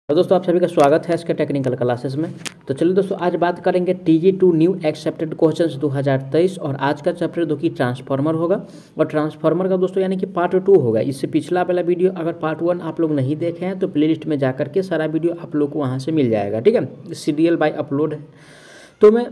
तो दोस्तों आप सभी का स्वागत है इसके टेक्निकल क्लासेस में। तो चलिए दोस्तों आज बात करेंगे TG2 न्यू एक्सेप्टेड क्वेश्चंस 2023 और आज का चैप्टर जो कि ट्रांसफार्मर होगा और ट्रांसफार्मर का दोस्तों यानी कि पार्ट 2 होगा। इससे पिछला वाला वीडियो अगर पार्ट 1 आप लोग नहीं देखे हैं तो प्लेलिस्ट में जाकर के सारा वीडियो आप लोग को वहाँ से मिल जाएगा, ठीक है। सीरियल बाय अपलोड है तो मैं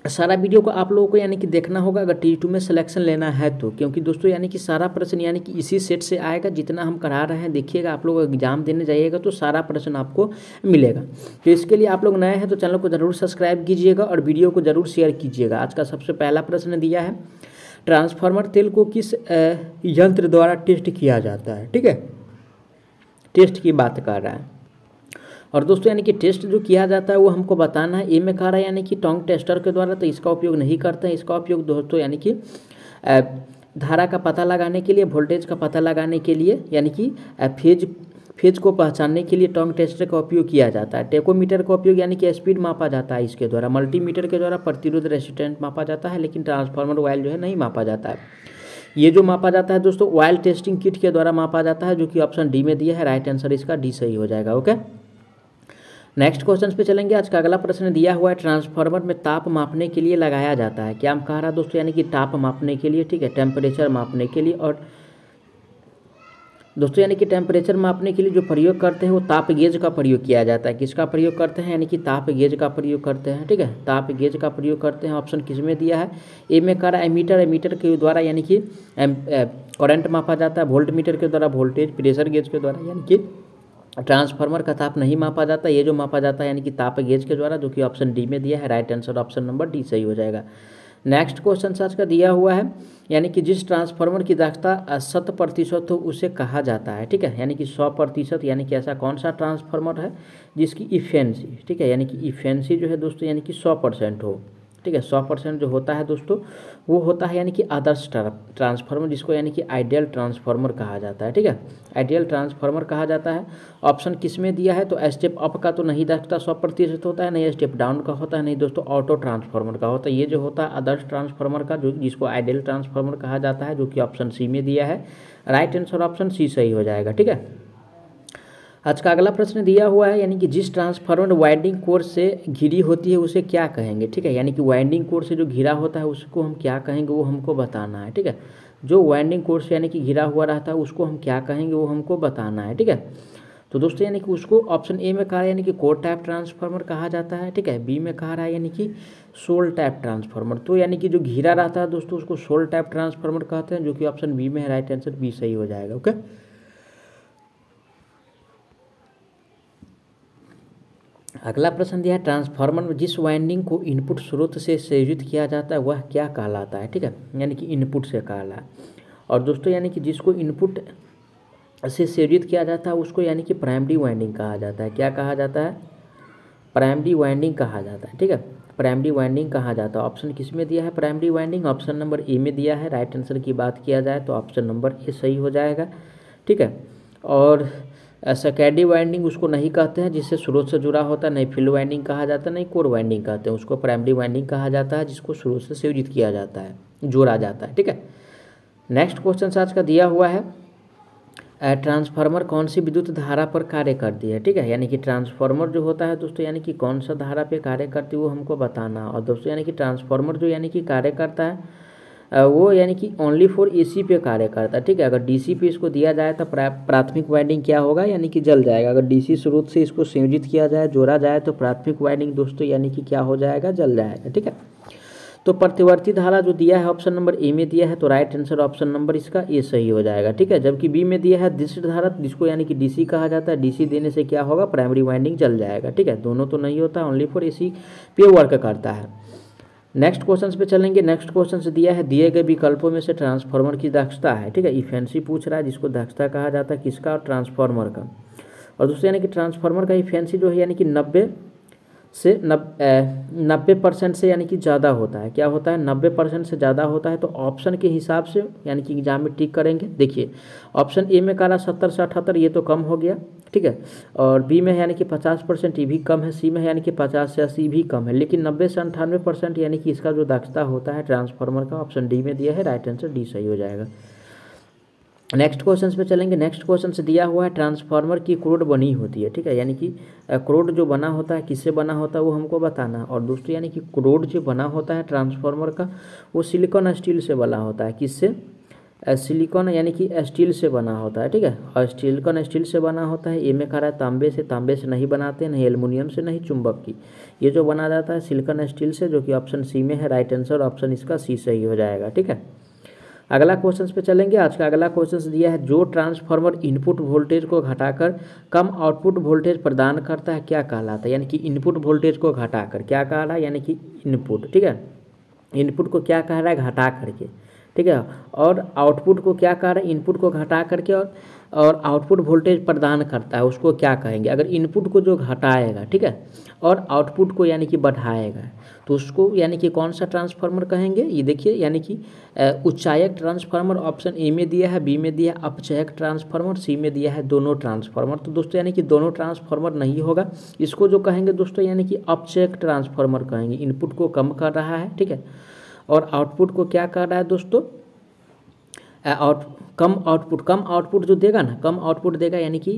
सारा वीडियो को आप लोगों को यानी कि देखना होगा अगर TG2 में सिलेक्शन लेना है तो, क्योंकि दोस्तों यानी कि सारा प्रश्न यानी कि इसी सेट से आएगा जितना हम करा रहे हैं। देखिएगा आप लोग एग्जाम देने जाइएगा तो सारा प्रश्न आपको मिलेगा। तो इसके लिए आप लोग नए हैं तो चैनल को ज़रूर सब्सक्राइब कीजिएगा और वीडियो को ज़रूर शेयर कीजिएगा। आज का सबसे पहला प्रश्न दिया है, ट्रांसफार्मर तेल को किस यंत्र द्वारा टेस्ट किया जाता है, ठीक है। टेस्ट की बात कर रहा है और दोस्तों यानी कि टेस्ट जो किया जाता है वो हमको बताना है। ए में कह रहा है यानी कि टोंग टेस्टर के द्वारा, तो इसका उपयोग नहीं करते हैं। इसका उपयोग दोस्तों यानी कि धारा का पता लगाने के लिए, वोल्टेज का पता लगाने के लिए, यानी कि फेज को पहचानने के लिए टोंग टेस्टर का उपयोग किया जाता है। टेकोमीटर का उपयोग यानी कि स्पीड मापा जाता है इसके द्वारा। मल्टीमीटर के द्वारा प्रतिरोध रेसिस्टेंट मापा जाता है, लेकिन ट्रांसफार्मर ऑयल जो है नहीं मापा जाता है। ये जो मापा जाता है दोस्तों ऑयल टेस्टिंग किट के द्वारा मापा जाता है, जो कि ऑप्शन डी में दिया है। राइट आंसर इसका डी सही हो जाएगा। ओके, नेक्स्ट क्वेश्चन पे चलेंगे। आज का अगला प्रश्न दिया हुआ है, ट्रांसफार्मर में ताप मापने के लिए लगाया जाता है। क्या हम कह रहा है दोस्तों यानी कि ताप मापने के लिए, ठीक है, टेम्परेचर मापने के लिए। और दोस्तों यानी कि टेम्परेचर मापने के लिए जो प्रयोग करते हैं वो ताप गेज का प्रयोग किया जाता है। किसका प्रयोग करते हैं, यानी कि ताप गेज का प्रयोग करते हैं, ठीक है। ताप गेज का प्रयोग करते हैं। ऑप्शन किस में दिया है, ए में कह रहा है एमीटर। एमीटर के द्वारा यानी कि करंट मापा जाता है। वोल्ट मीटर के द्वारा वोल्टेज। प्रेशर गेज के द्वारा यानी कि ट्रांसफार्मर का ताप नहीं मापा जाता। ये जो मापा जाता है यानी कि ताप गेज के द्वारा, जो कि ऑप्शन डी में दिया है। Right answer option number D सही हो जाएगा। नेक्स्ट क्वेश्चन आज का दिया हुआ है, यानी कि जिस ट्रांसफार्मर की दक्षता 100% हो उसे कहा जाता है, ठीक है। यानी कि 100%, यानी कि ऐसा कौन सा ट्रांसफार्मर है जिसकी इफिशिएंसी, ठीक है, यानी कि इफिशिएंसी जो है दोस्तों यानी कि 100% हो, ठीक है। 100% जो होता है दोस्तों वो होता है यानी कि आदर्श ट्रांसफार्मर, जिसको यानी कि आइडियल ट्रांसफार्मर कहा जाता है, ठीक है। आइडियल ट्रांसफार्मर कहा जाता है। ऑप्शन किस में दिया है, तो स्टेप अप का तो नहीं दक्षता 100% होता है, नहीं स्टेप डाउन का होता है, नहीं दोस्तों ऑटो ट्रांसफार्मर का होता है। ये जो होता है आदर्श ट्रांसफार्मर का, जो जिसको आइडियल ट्रांसफार्मर कहा जाता है, जो कि ऑप्शन सी में दिया है। राइट आंसर ऑप्शन सी सही हो जाएगा, ठीक है। आज का अगला प्रश्न दिया हुआ है, यानी कि जिस ट्रांसफार्मर वाइंडिंग कोर से घिरी होती है उसे क्या कहेंगे, ठीक है। यानी कि वाइंडिंग कोर से जो घिरा होता है उसको हम क्या कहेंगे वो हमको बताना है, ठीक है। जो वाइंडिंग कोर से यानी कि घिरा हुआ रहता है उसको हम क्या कहेंगे वो हमको बताना है, ठीक है। तो दोस्तों यानी कि उसको ऑप्शन ए में कहा है यानी कि कोर टाइप ट्रांसफार्मर कहा जाता है, ठीक है। बी में कहा रहा है यानी कि सोल टाइप ट्रांसफार्मर, तो यानी कि जो घिरा रहता है दोस्तों उसको सोल टाइप ट्रांसफार्मर कहते हैं, जो कि ऑप्शन बी में है। राइट आंसर बी सही हो जाएगा। ओके, अगला प्रश्न दिया है, ट्रांसफार्मर में जिस वाइंडिंग को इनपुट स्रोत से संयोजित किया जाता है वह क्या कहलाता है, ठीक है। यानी कि इनपुट से कहला है। और दोस्तों यानी कि जिसको इनपुट से संयोजित किया जाता है उसको यानी कि प्राइमरी वाइंडिंग कहा जाता है। क्या कहा जाता है, प्राइमरी वाइंडिंग कहा जाता है, ठीक है। प्राइमरी वाइंडिंग कहा जाता है। ऑप्शन किस में दिया है, primary winding option number A में दिया है। राइट आंसर की बात किया जाए तो ऑप्शन नंबर ए सही हो जाएगा, ठीक है। और सेकेंडरी वाइंडिंग उसको नहीं कहते हैं जिससे स्रोत से जुड़ा होता है, नहीं फील्ड वाइंडिंग कहा जाता है, नहीं कोर वाइंडिंग कहते हैं, उसको प्राइमरी वाइंडिंग कहा जाता है जिसको स्रोत से संयोजित किया जाता है, जोड़ा जाता है, ठीक है। नेक्स्ट क्वेश्चन आज का दिया हुआ है, ट्रांसफार्मर कौन सी विद्युत धारा पर कार्य करती है, ठीक है। यानी कि ट्रांसफार्मर जो होता है दोस्तों यानी कि कौन सा धारा पे कार्य करती है वो हमको बताना। और दोस्तों यानी कि ट्रांसफार्मर जो यानी कि कार्य करता है वो यानी कि ओनली फॉर एसी पे कार्य करता है, ठीक है। अगर डीसी पे इसको दिया जाए तो प्राथमिक वाइंडिंग क्या होगा, यानी कि जल जाएगा। अगर डीसी स्रोत से इसको संयोजित किया जाए, जोड़ा जाए, तो प्राथमिक वाइंडिंग दोस्तों यानी कि क्या हो जाएगा, जल जाएगा, ठीक है। तो प्रतिवर्ती धारा जो दिया है ऑप्शन नंबर ए में दिया है, तो राइट आंसर ऑप्शन नंबर इसका ए सही हो जाएगा, ठीक है। जबकि बी में दिया है दिष्ट धारा, जिसको यानी कि डीसी कहा जाता है। डीसी देने से क्या होगा, प्राइमरी वाइंडिंग जल जाएगा, ठीक है। दोनों तो नहीं होता, ओनली फॉर एसी पे वर्क करता है। नेक्स्ट क्वेश्चन पे चलेंगे। नेक्स्ट क्वेश्चन से दिया है, दिए गए विकल्पों में से ट्रांसफार्मर की दक्षता है, ठीक है। इफिशिएंसी पूछ रहा है, जिसको दक्षता कहा जाता है किसका, ट्रांसफार्मर का। और दोस्तों यानी कि ट्रांसफार्मर का इफिशिएंसी जो है यानी कि 90% से यानी कि ज़्यादा होता है। क्या होता है, 90% से ज़्यादा होता है। तो ऑप्शन के हिसाब से यानी कि एग्जाम में टिक करेंगे। देखिए ऑप्शन ए में कहा 70 से 78, ये तो कम हो गया, ठीक है। और बी में यानी कि 50%, ये भी कम है। सी में यानी कि 50 से 80 भी कम है। लेकिन 90 से 98% यानी कि इसका जो दक्षता होता है ट्रांसफार्मर का, ऑप्शन डी में दिया है। राइट आंसर डी सही हो जाएगा। नेक्स्ट क्वेश्चन पे चलेंगे। नेक्स्ट क्वेश्चन से दिया हुआ है ट्रांसफार्मर की कोड बनी होती है, ठीक है, यानी कि कोड जो बना होता है किससे बना होता है वो हमको बताना है। और दोस्तों यानी कि कोड जो बना होता है ट्रांसफार्मर का वो सिलिकॉन स्टील से बना होता है। किससे? सिलिकॉन यानी कि स्टील से बना होता है, ठीक है। और सिलिकॉन स्टील से बना होता है। ए में कह रहा है तांबे से नहीं बनाते, नहीं एल्युमिनियम से, नहीं चुंबक की। ये जो बना जाता है सिलिकॉन स्टील से, जो कि ऑप्शन सी में है। राइट आंसर ऑप्शन इसका सी सही हो जाएगा, ठीक है। अगला क्वेश्चन पे चलेंगे। आज का अगला क्वेश्चन दिया है जो ट्रांसफार्मर इनपुट वोल्टेज को घटाकर कम आउटपुट वोल्टेज प्रदान करता है क्या कहलाता है? यानी कि इनपुट वोल्टेज को घटाकर क्या कह रहा है, यानी कि इनपुट, ठीक है, इनपुट को क्या कह रहा है, घटा करके, ठीक है। और आउटपुट को क्या कह रहा है, इनपुट को घटा करके और आउटपुट वोल्टेज प्रदान करता है, उसको क्या कहेंगे? अगर इनपुट को जो घटाएगा, ठीक है, और आउटपुट को यानी कि बढ़ाएगा, तो उसको यानी कि कौन सा ट्रांसफार्मर कहेंगे? ये देखिए, यानी कि उच्चायक ट्रांसफार्मर ऑप्शन ए में दिया है, बी में दिया है अपचयक ट्रांसफार्मर, सी में दिया है दोनों ट्रांसफार्मर। तो दोस्तों यानी कि दोनों ट्रांसफार्मर नहीं होगा, इसको जो कहेंगे दोस्तों यानी कि अपचयक ट्रांसफार्मर कहेंगे। इनपुट को कम कर रहा है, ठीक है, और आउटपुट को क्या कर रहा है दोस्तों, कम आउटपुट जो देगा ना, कम आउटपुट देगा, यानी कि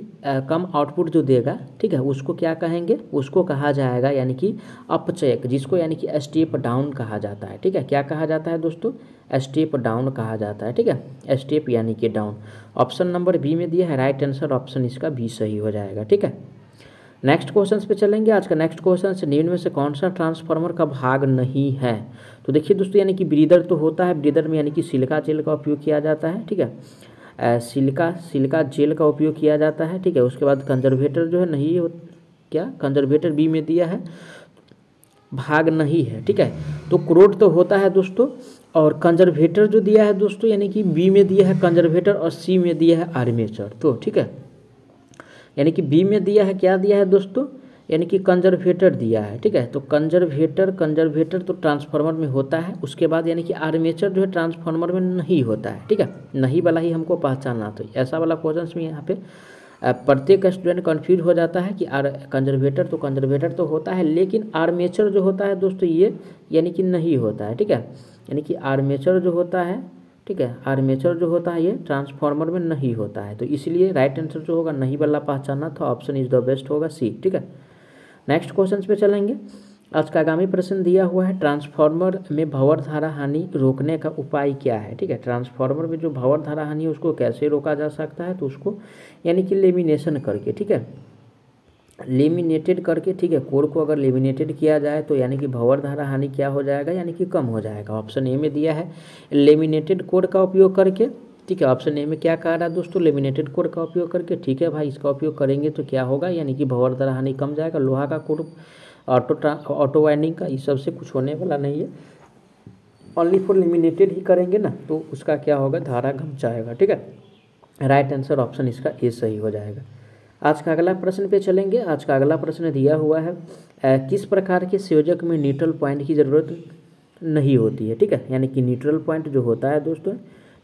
कम आउटपुट जो देगा, ठीक है, उसको क्या कहेंगे? उसको कहा जाएगा यानी कि अपचयक, जिसको यानी कि स्टेप डाउन कहा जाता है, ठीक है। क्या कहा जाता है दोस्तों? स्टेप डाउन कहा जाता है, ठीक है, स्टेप यानी कि डाउन। ऑप्शन नंबर बी में दिया है, राइट आंसर ऑप्शन इसका बी सही हो जाएगा, ठीक है। नेक्स्ट क्वेश्चन पे चलेंगे। आज का नेक्स्ट क्वेश्चन से निम्न में से कौन सा ट्रांसफार्मर का भाग नहीं है? तो देखिए दोस्तों, यानी कि ब्रीदर तो होता है, ब्रीदर में यानी कि सिलिका जेल का उपयोग किया जाता है, ठीक है, सिलिका जेल का उपयोग किया जाता है, ठीक है। उसके बाद कंजर्वेटर जो है नहीं हो, क्या कंजर्वेटर बी में दिया है, भाग नहीं है, ठीक है। तो क्रोड तो होता है दोस्तों, और कंजर्वेटर जो दिया है दोस्तों यानी कि बी में दिया है कंजर्वेटर, और सी में दिया है आर्मेचर। तो ठीक है, यानी कि बी में दिया है, क्या दिया है दोस्तों, यानी कि कंजर्वेटर दिया है, ठीक है। तो कंजर्वेटर तो ट्रांसफार्मर में होता है। उसके बाद यानी कि आर्मेचर जो है ट्रांसफार्मर में नहीं होता है, ठीक है, नहीं वाला ही हमको पहचानना। तो ऐसा वाला क्वेश्चन में यहाँ पे प्रत्येक स्टूडेंट कन्फ्यूज हो जाता है कि कंजर्वेटर तो होता है, लेकिन आर्मेचर जो होता है दोस्तों ये यानी कि नहीं होता है, ठीक है। यानी कि आर्मेचर जो होता है, ठीक है, आर्मेचर जो होता है ये ट्रांसफार्मर में नहीं होता है। तो इसलिए राइट आंसर जो होगा नहीं वाला पहचानना था, ऑप्शन इज द बेस्ट होगा सी, ठीक है। नेक्स्ट क्वेश्चन पे चलेंगे। आज का आगामी प्रश्न दिया हुआ है ट्रांसफार्मर में भंवर धारा हानि रोकने का उपाय क्या है, ठीक है। ट्रांसफार्मर में जो भंवर धारा हानि है उसको कैसे रोका जा सकता है? तो उसको यानी कि लेमिनेशन करके, ठीक है, लेमिनेटेड करके, ठीक है, कोर को अगर लेमिनेटेड किया जाए तो यानी कि भंवर धारा हानि क्या हो जाएगा, यानी कि कम हो जाएगा। ऑप्शन ए में दिया है लेमिनेटेड कोर का उपयोग करके, ठीक है। ऑप्शन ए में क्या कह रहा है दोस्तों, लेमिनेटेड कोर का उपयोग करके, ठीक है भाई, इसका उपयोग करेंगे तो क्या होगा, यानी कि भंवर धारा हानि कम जाएगा। लोहा का कोर, ऑटो वाइंडिंग का, इस सबसे कुछ होने वाला नहीं है, ओनली फॉर लेमिनेटेड ही करेंगे ना, तो उसका क्या होगा, धारा घम जाएगा, ठीक है। राइट आंसर ऑप्शन इसका ए सही हो जाएगा। आज का अगला प्रश्न पे चलेंगे। आज का अगला प्रश्न दिया हुआ है किस प्रकार के संयोजक में न्यूट्रल पॉइंट की ज़रूरत नहीं होती है, ठीक है। यानी कि न्यूट्रल पॉइंट जो होता है दोस्तों,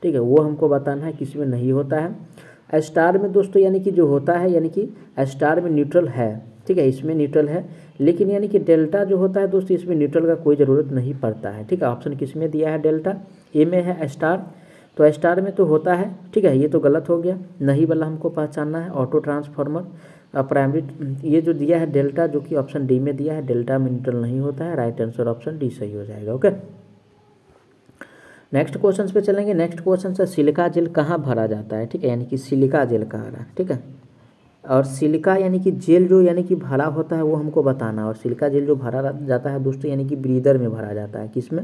ठीक है, वो हमको बताना है किस में नहीं होता है। स्टार में दोस्तों यानी कि जो होता है, यानी कि स्टार में न्यूट्रल है, ठीक है, इसमें न्यूट्रल है, लेकिन यानी कि डेल्टा जो होता है दोस्तों इसमें न्यूट्रल का कोई ज़रूरत नहीं पड़ता है, ठीक है। ऑप्शन किस में दिया है, डेल्टा, ए में है स्टार, तो स्टार में तो होता है, ठीक है, ये तो गलत हो गया, नहीं वाला हमको पहचानना है। ऑटो ट्रांसफार्मर प्राइमरी, ये जो दिया है डेल्टा, जो कि ऑप्शन डी में दिया है, डेल्टा में न्यूट्रल नहीं होता है। राइट आंसर ऑप्शन डी सही हो जाएगा, ओके। नेक्स्ट क्वेश्चन पे चलेंगे। नेक्स्ट क्वेश्चन से सिलिका जेल कहाँ भरा जाता है, ठीक है, यानी कि सिलिका जेल कहाँ रहा है, ठीक है। और सिलिका यानी कि जेल जो यानी कि भरा होता है वो हमको बताना है। और सिलिका जेल जो भरा जाता है दोस्तों यानी कि ब्रीदर में भरा जाता है, किस में,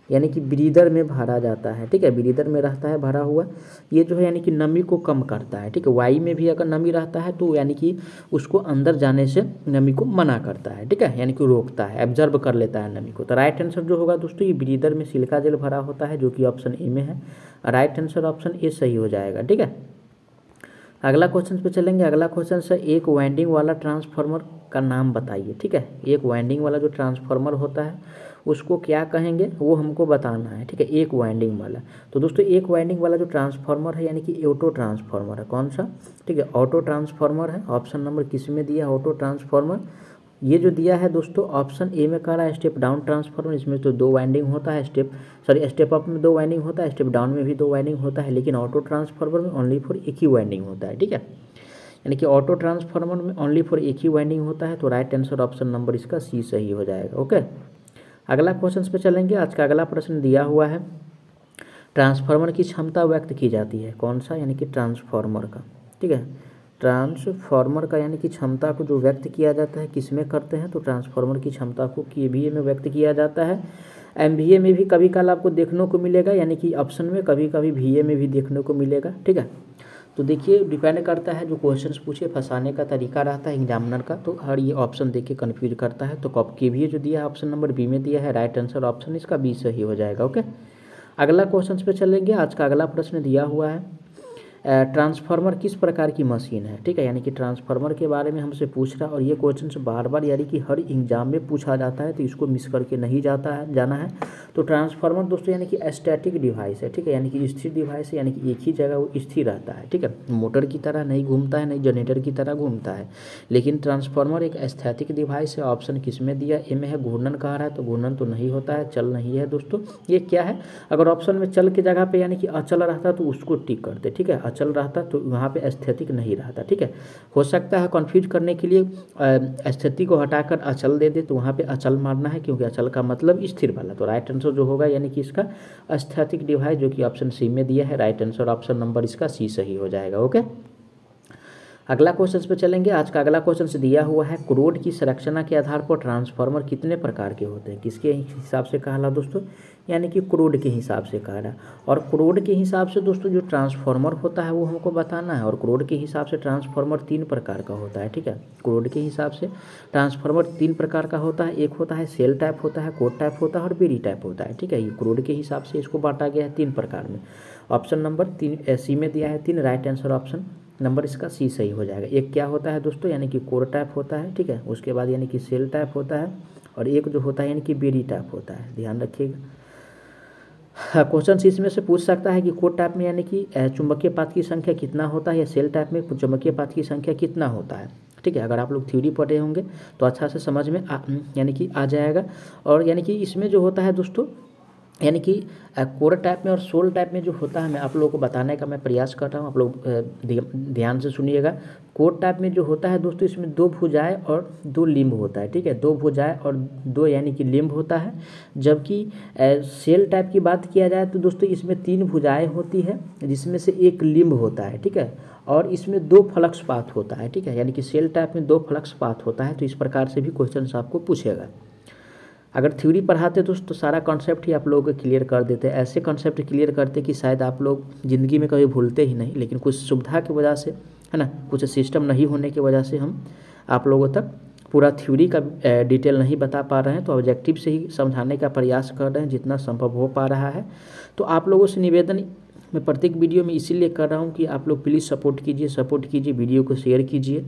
यानी कि ब्रीदर में भरा जाता है, ठीक है, ब्रीदर में रहता है भरा हुआ। ये जो है यानी कि नमी को कम करता है, ठीक है। वाई में भी अगर नमी रहता है तो यानी कि उसको अंदर जाने से नमी को मना करता है, ठीक है, यानी कि रोकता है, एब्जर्व कर लेता है नमी को। तो राइट आंसर जो होगा दोस्तों ये ब्रीदर में सिलिका जेल भरा होता है, जो कि ऑप्शन ए में है। राइट आंसर ऑप्शन ए सही हो जाएगा, ठीक है। अगला क्वेश्चन पे चलेंगे। अगला क्वेश्चन से एक वाइंडिंग वाला ट्रांसफार्मर का नाम बताइए, ठीक है। एक वाइंडिंग वाला जो ट्रांसफार्मर होता है उसको क्या कहेंगे वो हमको बताना है, ठीक है, एक वाइंडिंग वाला। तो दोस्तों एक वाइंडिंग वाला जो ट्रांसफार्मर है यानी कि ऑटो ट्रांसफार्मर है, कौन सा, ठीक है, ऑटो ट्रांसफार्मर है। ऑप्शन नंबर किस में दिया, ऑटो ट्रांसफार्मर, ये जो दिया है दोस्तों ऑप्शन ए में कह रहा है स्टेप डाउन ट्रांसफार्मर, इसमें तो 2 वाइंडिंग होता है, स्टेप अप में 2 वाइंडिंग होता है, स्टेप डाउन में भी 2 वाइंडिंग होता है, लेकिन ऑटो ट्रांसफार्मर में ओनली फॉर एक ही वाइंडिंग होता है। ठीक है, यानी कि ऑटो ट्रांसफार्मर में ओनली फॉर एक ही वाइंडिंग होता है। तो राइट आंसर ऑप्शन नंबर इसका सी सही हो जाएगा। ओके, अगला क्वेश्चन पे चलेंगे। आज का अगला प्रश्न दिया हुआ है ट्रांसफार्मर की क्षमता व्यक्त की जाती है, कौन सा, यानी कि ट्रांसफार्मर का। ठीक है, ट्रांसफार्मर का यानी कि क्षमता को जो व्यक्त किया जाता है किस में करते हैं, तो ट्रांसफार्मर की क्षमता को KVA में व्यक्त किया जाता है। MVA में भी कभी कल आपको देखने को मिलेगा, यानी कि ऑप्शन में कभी कभी VA में भी देखने को मिलेगा। ठीक है, तो देखिए डिपेंड करता है, जो क्वेश्चंस पूछे फंसाने का तरीका रहता है एग्जामिनर का, तो हर ये ऑप्शन देख के कन्फ्यूज करता है। तो KVA जो दिया है ऑप्शन नंबर बी में दिया है, राइट आंसर ऑप्शन इसका बी सही हो जाएगा। ओके, अगला क्वेश्चन पे चलेंगे। आज का अगला प्रश्न दिया हुआ है ट्रांसफार्मर किस प्रकार की मशीन है। ठीक है, यानी कि ट्रांसफार्मर के बारे में हमसे पूछ रहा है, और ये क्वेश्चन बार बार यानी कि हर एग्जाम में पूछा जाता है, तो इसको मिस करके नहीं जाना है। तो ट्रांसफार्मर दोस्तों यानी कि स्टैटिक डिवाइस है। ठीक है, यानी कि स्थिर डिवाइस है, यानी कि एक ही जगह वो स्थिर रहता है। ठीक है, मोटर की तरह नहीं घूमता है, नहीं जनरेटर की तरह घूमता है, लेकिन ट्रांसफार्मर एक स्थैतिक डिवाइस है। ऑप्शन किस में दिया, ए में है, घूर्णन कह रहा है, तो घूर्णन तो नहीं होता है, चल नहीं है दोस्तों। ये क्या है, अगर ऑप्शन में चल की जगह पे यानी कि अचल रहता तो उसको टिक करते। ठीक है, अचल रहता तो वहाँ पे स्थैतिक नहीं रहता। ठीक है, हो सकता है कंफ्यूज करने के लिए स्थिति को हटाकर अचल दे दे, तो वहाँ पे अचल मारना है, क्योंकि अचल का मतलब स्थिर वाला। तो राइट आंसर जो होगा यानी कि इसका स्थैतिक डिवाइस, जो कि ऑप्शन सी में दिया है, राइट आंसर ऑप्शन नंबर इसका सी सही हो जाएगा। ओके, अगला क्वेश्चन पे चलेंगे। आज का अगला क्वेश्चन से दिया हुआ है क्रोड की संरचना के आधार पर ट्रांसफार्मर कितने प्रकार के होते हैं, किसके हिसाब से कहा दोस्तों, यानी कि क्रोड के हिसाब से कहा रहा। और क्रोड के हिसाब से दोस्तों जो ट्रांसफार्मर होता है वो हमको बताना है, और क्रोड के हिसाब से ट्रांसफार्मर 3 प्रकार का होता है। ठीक है, क्रोड के हिसाब से ट्रांसफार्मर 3 प्रकार का होता है, एक होता है सेल टाइप होता है, कोर टाइप होता है, और बेरी टाइप होता है। ठीक है, ये क्रोड के हिसाब से इसको बांटा गया है 3 प्रकार में। ऑप्शन नंबर 3 सी में दिया है 3, राइट आंसर ऑप्शन नंबर इसका सी सही हो जाएगा। एक क्या होता है दोस्तों, यानी कि कोर टाइप होता है। ठीक है, उसके बाद यानी कि सेल टाइप होता है, और एक जो होता है यानी कि बेरी टाइप होता है, ध्यान रखिएगा। हाँ, क्वेश्चन इसमें से पूछ सकता है कि कोर टाइप में यानी कि चुंबकीय पाथ की संख्या कितना होता है, या सेल टाइप में चुंबकीय पाथ की संख्या कितना होता है। ठीक है, अगर आप लोग थ्योरी पढ़े होंगे तो अच्छा से समझ में यानी कि आ जाएगा। और यानी कि इसमें जो होता है दोस्तों, यानी कि कोर टाइप में और सोल टाइप में जो होता है, मैं आप लोगों को बताने का मैं प्रयास कर रहा हूँ, आप लोग ध्यान से सुनिएगा। कोर टाइप में जो होता है दोस्तों, इसमें 2 भुजाएं और 2 लिम्ब होता है। ठीक है, 2 भुजाएं और 2 यानी कि लिम्ब होता है। जबकि सेल टाइप की बात किया जाए तो दोस्तों इसमें 3 भुजाएं होती है, जिसमें से 1 लिम्ब होता है। ठीक है, और इसमें 2 फ्लक्स पाथ होता है। ठीक है, यानी कि सेल टाइप में 2 फ्लक्स पाथ होता है। तो इस प्रकार से भी क्वेश्चन आपको पूछेगा। अगर थ्योरी पढ़ाते तो सारा कॉन्सेप्ट ही आप लोगों को क्लियर कर देते, ऐसे कॉन्सेप्ट क्लियर करते कि शायद आप लोग ज़िंदगी में कभी भूलते ही नहीं, लेकिन कुछ सुविधा की वजह से, है ना, कुछ सिस्टम नहीं होने की वजह से हम आप लोगों तक पूरा थ्योरी का डिटेल नहीं बता पा रहे हैं। तो ऑब्जेक्टिव से ही समझाने का प्रयास कर रहे हैं जितना संभव हो पा रहा है। तो आप लोगों से निवेदन मैं प्रत्येक वीडियो में इसीलिए कर रहा हूँ कि आप लोग प्लीज़ सपोर्ट कीजिए, वीडियो को शेयर कीजिए।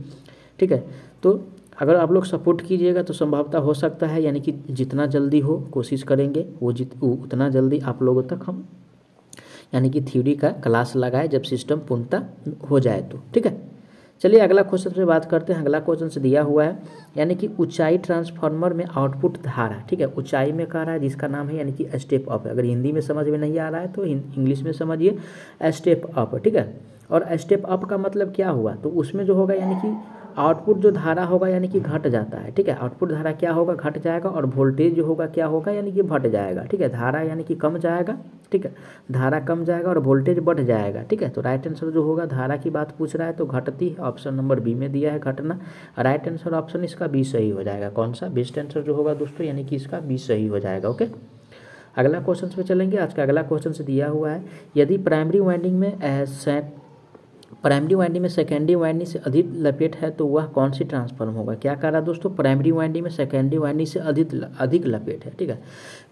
ठीक है, तो अगर आप लोग सपोर्ट कीजिएगा तो संभवतः हो सकता है, यानी कि जितना जल्दी हो कोशिश करेंगे वो उतना जल्दी आप लोगों तक हम यानी कि थ्योरी का क्लास लगाए, जब सिस्टम पूर्णतः हो जाए तो। ठीक है, चलिए अगला क्वेश्चन से बात करते हैं। अगला क्वेश्चन से दिया हुआ है, यानी कि ऊंचाई ट्रांसफार्मर में आउटपुट धारा। ठीक है, ऊंचाई में कह रहा है, जिसका नाम है यानी कि स्टेप अप। अगर हिंदी में समझ में नहीं आ रहा है तो इंग्लिश में समझिए, स्टेप अप। ठीक है, और स्टेप अप का मतलब क्या हुआ, तो उसमें जो होगा यानी कि आउटपुट जो धारा होगा यानी कि घट जाता है। ठीक है, आउटपुट धारा क्या होगा, घट जाएगा, और वोल्टेज जो होगा क्या होगा, यानी कि बढ़ जाएगा। ठीक है, धारा यानी कि कम जाएगा। ठीक है, धारा कम जाएगा और वोल्टेज बढ़ जाएगा। ठीक है, तो राइट आंसर जो होगा, धारा की बात पूछ रहा है तो घटती है, ऑप्शन नंबर बी में दिया है घटना, राइट आंसर ऑप्शन इसका बी सही हो जाएगा। कौन सा बेस्ट आंसर जो होगा दोस्तों, यानी कि इसका बी सही हो जाएगा। ओके, अगला क्वेश्चन पे चलेंगे। आज का अगला क्वेश्चन से दिया हुआ है, यदि प्राइमरी वाइंडिंग में सेकेंडरी वाइंडिंग से अधिक लपेट है तो वह कौन सी ट्रांसफार्मर होगा। क्या कह रहा है दोस्तों, प्राइमरी वाइंडिंग में सेकेंडरी वाइंडिंग से अधिक लपेट है। ठीक है,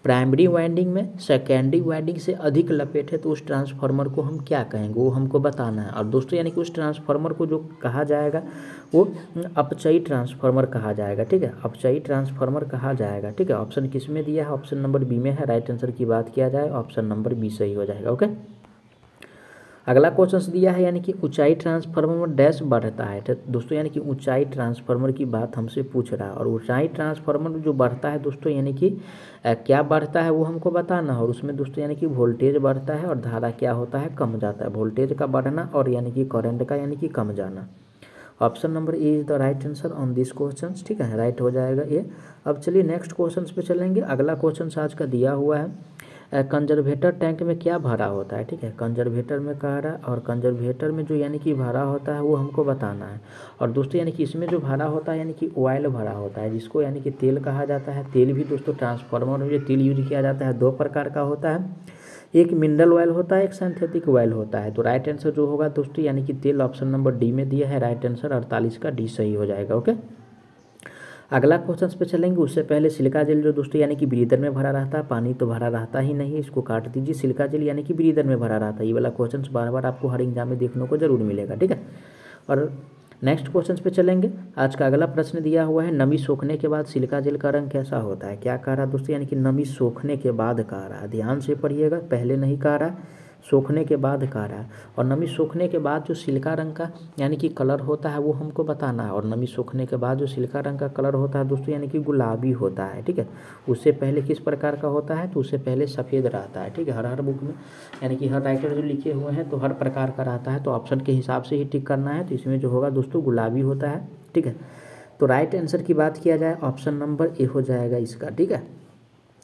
प्राइमरी वाइंडिंग में सेकेंडरी वाइंडिंग से अधिक लपेट है तो उस ट्रांसफार्मर को हम क्या कहेंगे, वो हमको बताना है। और दोस्तों यानी कि उस ट्रांसफार्मर को जो कहा जाएगा वो अपचयी ट्रांसफार्मर कहा जाएगा। ठीक है, अपचयी ट्रांसफार्मर कहा जाएगा। ठीक है, ऑप्शन किस में दिया है, ऑप्शन नंबर बी में है। राइट आंसर की बात किया जाए, ऑप्शन नंबर बी सही हो जाएगा। ओके, अगला क्वेश्चन दिया है यानी कि ऊंचाई ट्रांसफार्मर में डैश बढ़ता है। तो दोस्तों यानी कि ऊंचाई ट्रांसफार्मर की बात हमसे पूछ रहा है, और ऊंचाई ट्रांसफार्मर में जो बढ़ता है दोस्तों यानी कि क्या बढ़ता है वो हमको बताना है। और उसमें दोस्तों यानी कि वोल्टेज बढ़ता है और धारा क्या होता है, कम जाता है। वोल्टेज का बढ़ना और यानी कि करंट का यानी कि कम जाना। Option number A is the right answer on this question. ठीक है, राइट हो जाएगा ये। अब चलिए नेक्स्ट क्वेश्चन पे चलेंगे। अगला क्वेश्चन आज का दिया हुआ है कंजर्वेटर टैंक में क्या भरा होता है। ठीक है, कंजर्वेटर में कह रहा है, और कंजर्वेटर में जो यानी कि भरा होता है वो हमको बताना है। और दोस्तों यानी कि इसमें जो भरा होता है यानी कि ऑयल भरा होता है, जिसको यानी कि तेल कहा जाता है। तेल भी दोस्तों ट्रांसफार्मर में जो तेल यूज किया जाता है 2 प्रकार का होता है, एक मिनरल ऑयल होता है, एक सिंथेटिक ऑयल होता है। तो राइट आंसर जो होगा दोस्तों यानी कि तेल ऑप्शन नंबर डी में दिया है। राइट आंसर 48 का डी सही हो जाएगा। ओके, अगला क्वेश्चन पे चलेंगे। उससे पहले सिलिका जेल जो दोस्तों यानी कि ब्रीदर में भरा रहता है, पानी तो भरा रहता ही नहीं है, इसको काट दीजिए। सिलिका जेल यानी कि ब्रीदर में भरा रहता है। ये वाला क्वेश्चन बार बार आपको हर एग्जाम में देखने को जरूर मिलेगा। ठीक है, और नेक्स्ट क्वेश्चन पे चलेंगे। आज का अगला प्रश्न दिया हुआ है नमी सोखने के बाद सिलिका जेल का रंग कैसा होता है। क्या कह रहा है दोस्तों, यानी कि नमी सोखने के बाद कह रहा है। ध्यान से पढ़िएगा, पहले नहीं कह रहा है, सोखने के बाद कह रहा है। और नमी सोखने के बाद जो सिलिका रंग का यानी कि कलर होता है वो हमको बताना है। और नमी सोखने के बाद जो सिलिका रंग का कलर होता है दोस्तों यानी कि गुलाबी होता है। ठीक है, उससे पहले किस प्रकार का होता है, तो उससे पहले सफ़ेद रहता है। ठीक है, हर बुक में यानी कि हर राइटर जो लिखे हुए हैं तो हर प्रकार का रहता है, तो ऑप्शन के हिसाब से ही टिक करना है। तो इसमें जो होगा दोस्तों गुलाबी होता है। ठीक है, तो राइट आंसर की बात किया जाए ऑप्शन नंबर ए हो जाएगा इसका। ठीक है,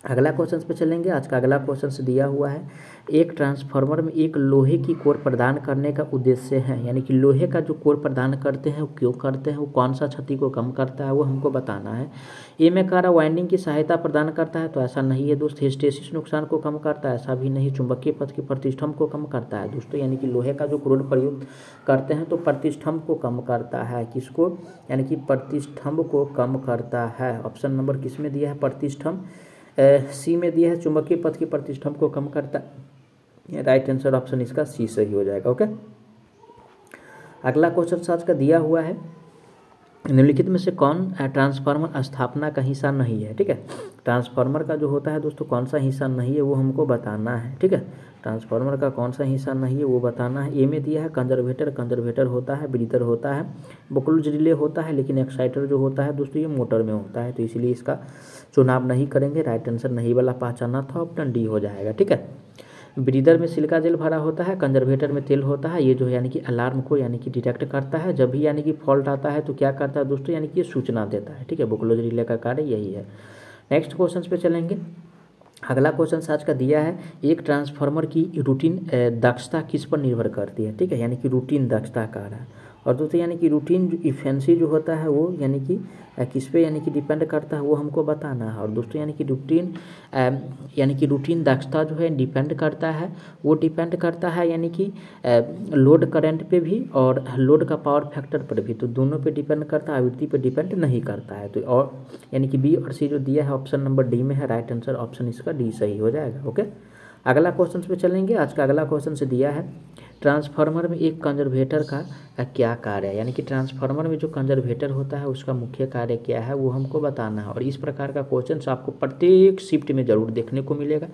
अगला क्वेश्चन पे चलेंगे। आज का अगला क्वेश्चन दिया हुआ है एक ट्रांसफार्मर में एक लोहे की कोर प्रदान करने का उद्देश्य है। यानी कि लोहे का जो कोर प्रदान करते हैं वो क्यों करते हैं, वो कौन सा क्षति को कम करता है वो हमको बताना है। ए में कह रहा वाइंडिंग की सहायता प्रदान करता है, तो ऐसा नहीं है दोस्त। हिस्टेरिसिस नुकसान को कम करता है, ऐसा भी नहीं। चुंबकीय पथ के प्रतिष्ठम को कम करता है दोस्तों, यानी कि लोहे का जो कोर प्रयोग करते हैं तो प्रतिष्ठम को कम करता है। किसको, यानी कि प्रतिष्ठम को कम करता है। ऑप्शन नंबर किस में दिया है, प्रतिष्ठम सी में दिया है, चुंबकीय पथ की प्रतिष्ठम को कम करता है। राइट आंसर ऑप्शन इसका सी सही हो जाएगा। ओके, अगला क्वेश्चन आज का दिया हुआ है निम्नलिखित में से कौन ट्रांसफार्मर स्थापना का हिस्सा नहीं है। ठीक है, ट्रांसफार्मर का जो होता है दोस्तों कौन सा हिस्सा नहीं है वो हमको बताना है। ठीक है, ट्रांसफार्मर का कौन सा हिस्सा नहीं है वो बताना है। ए में दिया है कंजर्वेटर, कंजर्वेटर होता है, ब्रीदर होता है, बकुल्स रिले होता है, लेकिन एक्साइटर जो होता है दोस्तों ये मोटर में होता है, तो इसलिए इसका चुनाव नहीं करेंगे। राइट आंसर नहीं वाला पहचाना था, ऑप्शन डी हो जाएगा। ठीक है, ब्रीदर में सिलिका जेल भरा होता है, कंजर्वेटर में तेल होता है। ये जो है यानी कि अलार्म को यानी कि डिटेक्ट करता है। जब भी यानी कि फॉल्ट आता है तो क्या करता है दोस्तों, यानी कि ये सूचना देता है। ठीक है, बुकलोज रिले का कार्य यही है। नेक्स्ट क्वेश्चन पे चलेंगे। अगला क्वेश्चन आज का दिया है एक ट्रांसफार्मर की रूटीन दक्षता किस पर निर्भर करती है। ठीक है, यानी कि रूटीन दक्षता कह रहा है। और दोस्तों यानी कि रूटीन जो इफेंसी जो होता है वो यानी कि किस पे यानी कि डिपेंड करता है वो हमको बताना है। और दोस्तों यानी कि रूटीन दक्षता जो है डिपेंड करता है, वो डिपेंड करता है यानी कि लोड करंट पे भी और लोड का पावर फैक्टर पर भी, तो दोनों पे डिपेंड करता है, आवृत्ति पे डिपेंड नहीं करता है। तो और यानी कि बी और सी जो दिया है ऑप्शन नंबर डी में है। राइट आंसर ऑप्शन इसका डी सही हो जाएगा। ओके, अगला क्वेश्चन पे चलेंगे। आज का अगला क्वेश्चन से दिया है ट्रांसफार्मर में एक कंजर्वेटर का क्या कार्य है। यानी कि ट्रांसफार्मर में जो कंजर्वेटर होता है उसका मुख्य कार्य क्या है वो हमको बताना है। और इस प्रकार का क्वेश्चन आपको प्रत्येक शिफ्ट में जरूर देखने को मिलेगा।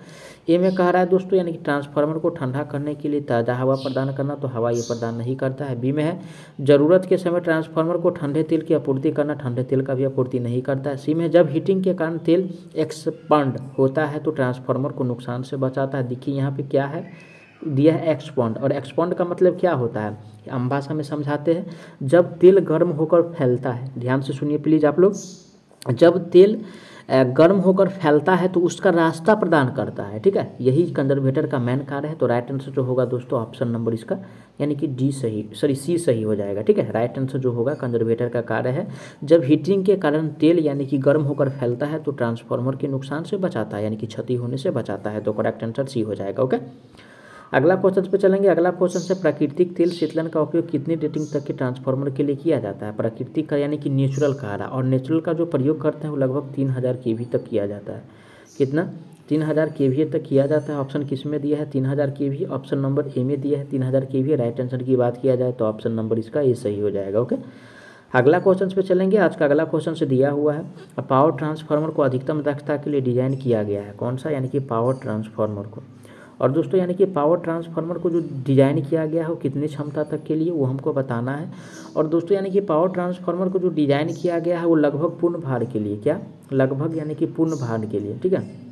ए में कह रहा है दोस्तों यानी कि ट्रांसफार्मर को ठंडा करने के लिए ताज़ा हवा प्रदान करना, तो हवा ये प्रदान नहीं करता है। बी में है ज़रूरत के समय ट्रांसफार्मर को ठंडे तेल की आपूर्ति करना, ठंडे तेल का भी आपूर्ति नहीं करता है। सी में जब हीटिंग के कारण तेल एक्सपांड होता है तो ट्रांसफार्मर को नुकसान से बचाता है। देखिए यहाँ पे क्या है दिया है, एक्सपांड। और एक्सपांड का मतलब क्या होता है, आम भाषा में समझाते हैं, जब तेल गर्म होकर फैलता है। ध्यान से सुनिए प्लीज़ आप लोग, जब तेल गर्म होकर फैलता है तो उसका रास्ता प्रदान करता है। ठीक है, यही कंजर्वेटर का मेन कार्य है। तो राइट आंसर जो होगा दोस्तों ऑप्शन नंबर इसका यानी कि सी सही हो जाएगा। ठीक है, राइट आंसर जो होगा कंजर्वेटर का कार्य है, जब हीटिंग के कारण तेल यानी कि गर्म होकर फैलता है तो ट्रांसफार्मर के नुकसान से बचाता है, यानी कि क्षति होने से बचाता है। तो करेक्ट आंसर सी हो जाएगा। ओके, अगला क्वेश्चन पे चलेंगे। अगला क्वेश्चन से प्राकृतिक तेल शीतलन का उपयोग कितनी रेटिंग तक के ट्रांसफार्मर के लिए किया जाता है। प्राकृतिक का यानी कि नेचुरल कह रहा, और नेचुरल का जो प्रयोग करते हैं वो लगभग 3000 kVA तक किया जाता है। कितना, 3000 kVA तक किया जाता है। ऑप्शन किस में दिया है, 3000 kVA। ऑप्शन नंबर ए में दिया है 3000 kVA। राइट आंसर की बात किया जाए तो ऑप्शन नंबर इसका ए सही हो जाएगा। ओके, अगला क्वेश्चन पे चलेंगे। आज का अगला क्वेश्चन से दिया हुआ है पावर ट्रांसफार्मर को अधिकतम दक्षता के लिए डिजाइन किया गया है। कौन सा, यानी कि पावर ट्रांसफार्मर को। और दोस्तों यानी कि पावर ट्रांसफार्मर को जो डिज़ाइन किया गया है वो कितनी क्षमता तक के लिए वो हमको बताना है। और दोस्तों यानी कि पावर ट्रांसफार्मर को जो डिज़ाइन किया गया है वो लगभग पूर्ण भार के लिए, क्या लगभग यानी कि पूर्ण भार के लिए, ठीक है,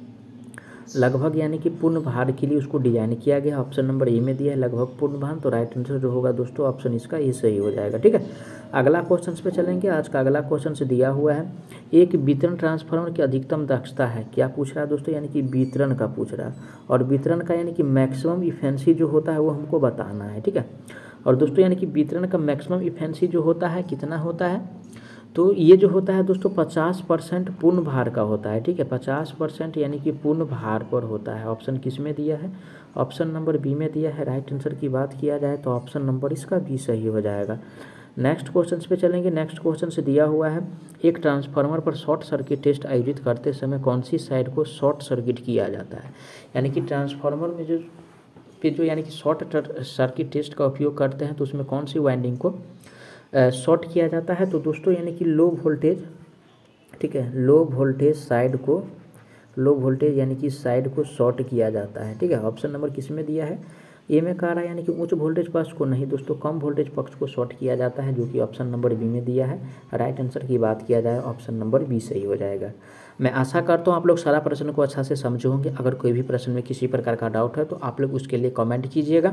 लगभग यानी कि पूर्ण भार के लिए उसको डिजाइन किया गया। ऑप्शन नंबर ए में दिया है लगभग पूर्ण भार, तो राइट आंसर जो होगा दोस्तों ऑप्शन इसका ये सही हो जाएगा। ठीक है, अगला क्वेश्चन पे चलेंगे। आज का अगला क्वेश्चन से दिया हुआ है एक वितरण ट्रांसफार्मर की अधिकतम दक्षता है, क्या पूछ रहा है दोस्तों, यानी कि वितरण का पूछ रहा है। और वितरण का यानी कि मैक्सिमम इफेंसी जो होता है वो हमको बताना है। ठीक है, और दोस्तों यानी कि वितरण का मैक्सिमम इफेंसी जो होता है कितना होता है, तो ये जो होता है दोस्तों 50% पूर्ण भार का होता है। ठीक है, 50% यानी कि पूर्ण भार पर होता है। ऑप्शन किस में दिया है, ऑप्शन नंबर बी में दिया है। राइट आंसर की बात किया जाए तो ऑप्शन नंबर इसका बी सही हो जाएगा। नेक्स्ट क्वेश्चन पे चलेंगे। नेक्स्ट क्वेश्चन से दिया हुआ है एक ट्रांसफार्मर पर शॉर्ट सर्किट टेस्ट आयोजित करते समय कौन सी साइड को शॉर्ट सर्किट किया जाता है। यानी कि ट्रांसफार्मर में जो यानी कि शॉर्ट सर्किट टेस्ट का उपयोग करते हैं तो उसमें कौन सी वाइंडिंग को शॉर्ट किया जाता है। तो दोस्तों यानी कि लो वोल्टेज, ठीक है, लो वोल्टेज साइड को, लो वोल्टेज यानी कि साइड को शॉर्ट किया जाता है। ठीक है, ऑप्शन नंबर किस में दिया है, ए में कह रहा है यानी कि उच्च वोल्टेज पक्ष को नहीं दोस्तों, कम वोल्टेज पक्ष को शॉर्ट किया जाता है, जो कि ऑप्शन नंबर बी में दिया है। राइट आंसर की बात किया जाए ऑप्शन नंबर बी सही हो जाएगा। मैं आशा करता हूँ आप लोग सारा प्रश्न को अच्छा से समझे होंगे। अगर कोई भी प्रश्न में किसी प्रकार का डाउट है तो आप लोग उसके लिए कमेंट कीजिएगा।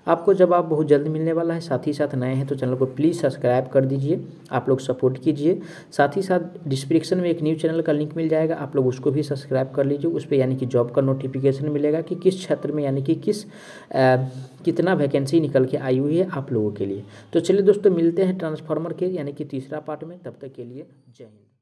आपको जवाब बहुत जल्द मिलने वाला है। साथ ही साथ नए हैं तो चैनल को प्लीज़ सब्सक्राइब कर दीजिए, आप लोग सपोर्ट कीजिए। साथ ही साथ डिस्क्रिप्शन में एक न्यू चैनल का लिंक मिल जाएगा, आप लोग उसको भी सब्सक्राइब कर लीजिए। उस पर यानी कि जॉब का नोटिफिकेशन मिलेगा कि किस क्षेत्र में यानी कि कितना वैकेंसी निकल के आई हुई है आप लोगों के लिए। तो चलिए दोस्तों मिलते हैं ट्रांसफार्मर के यानी कि तीसरा पार्ट में, तब तक के लिए जय हिंद।